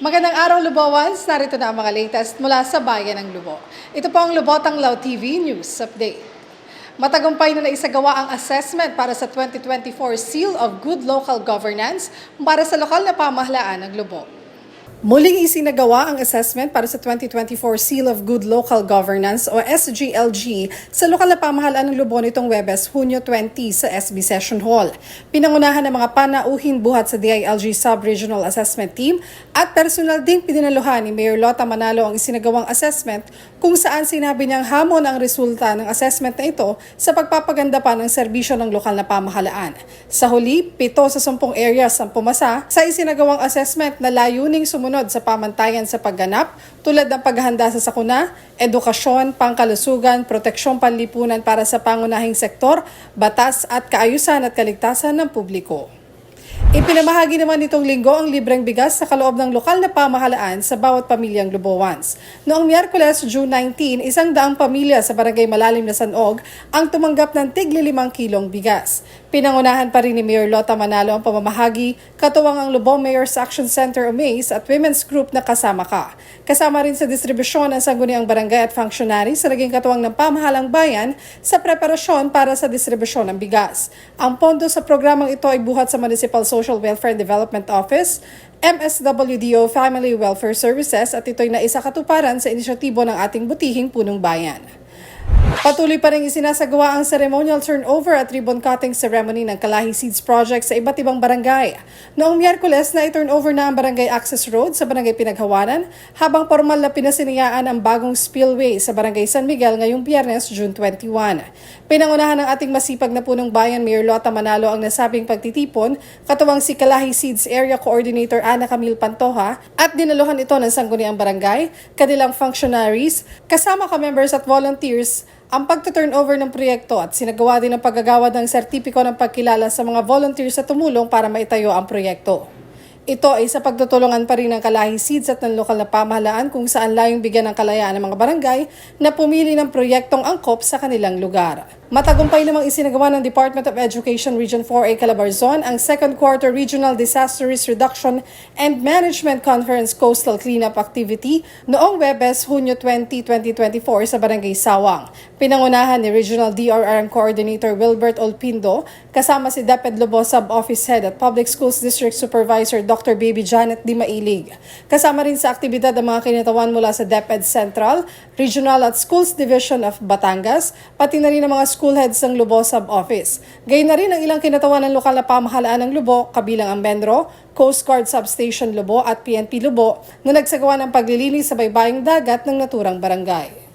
Magandang araw, Lubawans. Narito na ang mga latest mula sa Bayan ng Lubo. Ito po ang Lubotang Lao TV News Update. Matagumpay na naisagawa ang assessment para sa 2024 Seal of Good Local Governance para sa lokal na pamahalaan ng Lubo. Muling isinagawa ang assessment para sa 2024 Seal of Good Local Governance o SGLG sa lokal na pamahalaan ng Lubo nitong Huwebes, Hunyo 20 sa SB Session Hall. Pinangunahan ng mga panauhin buhat sa DILG Sub-Regional Assessment Team at personal ding pininaluhan ni Mayor Lota Manalo ang isinagawang assessment kung saan sinabi niyang hamon ang resulta ng assessment na ito sa pagpapaganda pa ng serbisyo ng lokal na pamahalaan. Sa huli, 7 sa 10 areas ang pumasa sa isinagawang assessment na layuning sumunod sa pamantayan sa pagganap tulad ng paghahanda sa sakuna, edukasyon, pangkalusugan, proteksyong panlipunan para sa pangunahing sektor, batas at kaayusan at kaligtasan ng publiko. Ipinamahagi naman nitong linggo ang libreng bigas sa kaloob ng lokal na pamahalaan sa bawat pamilyang Lubowans. Noong Miyerkules, June 19, 100 pamilya sa Barangay Malalim na Sanog ang tumanggap ng tigli 5 kilong bigas. Pinangunahan pa rin ni Mayor Lota Manalo ang pamamahagi, katuwang ang Lubong Mayor's Action Center o MACE at Women's Group na Kasama Ka. Kasama rin sa distribusyon ang sangguniang barangay at functionaries sa naging katuwang ng pamahalang bayan sa preparasyon para sa distribusyon ng bigas. Ang pondo sa programang ito ay buhat sa Municipal Social Welfare and Development Office, MSWDO Family Welfare Services at ito'y naisakatuparan sa inisyatibo ng ating butihing punong bayan. Patuloy pa rin isinasagawa ang ceremonial turnover at ribbon cutting ceremony ng Kalahi Seeds Project sa iba't ibang barangay. Noong Miyerkules na i-turnover na ang Barangay Access Road sa Barangay Pinaghawanan habang formal na pinasinayaan ang bagong spillway sa Barangay San Miguel ngayong Biyernes, June 21. Pinangunahan ng ating masipag na punong bayan, Mayor Lota Manalo ang nasabing pagtitipon, katuwang si Kalahi Seeds Area Coordinator Ana Camille Pantoja at dinaluhan ito ng sangguniang barangay, kanilang functionaries, kasama ka-members at volunteers ang pagta-turnover ng proyekto at sinagawa din ang paggagawad ng sertipiko ng pagkilala sa mga volunteers sa tumulong para maitayo ang proyekto. Ito ay sa pagtutulungan pa rin ng Kalahi Seeds at ng lokal na pamahalaan kung saan layong bigyan ng kalayaan ng mga barangay na pumili ng proyektong angkop sa kanilang lugar. Matagumpay namang isinagawa ng Department of Education Region 4A Calabarzon ang Second Quarter Regional Disaster Risk Reduction and Management Conference Coastal Cleanup Activity noong Huwebes, Hunyo 20, 2024 sa Barangay Sawang. Pinangunahan ni Regional DRRM Coordinator Wilbert Olpindo kasama si DepEd Lobo Sub-Office Head at Public Schools District Supervisor Dr. Baby Janet Di Mailig. Kasama rin sa aktibidad ang mga kinatawan mula sa DepEd Central, Regional at Schools Division of Batangas, pati na rin ang mga school heads ng Lubo Sub-Office. Gayun na rin ang ilang kinatawan ng lokal na pamahalaan ng Lubo, kabilang ang Menro, Coast Guard Substation Lubo at PNP Lubo na nagsagawa ng paglilinis sa baybaying dagat ng naturang barangay.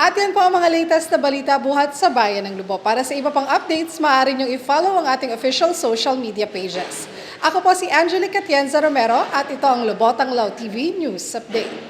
At yan po ang mga latest na balita buhat sa Bayan ng Lubo. Para sa iba pang updates, maaari niyong i-follow ang ating official social media pages. Ako po si Angelica Tienza Romero at ito ang Lubotang Lao TV News Update.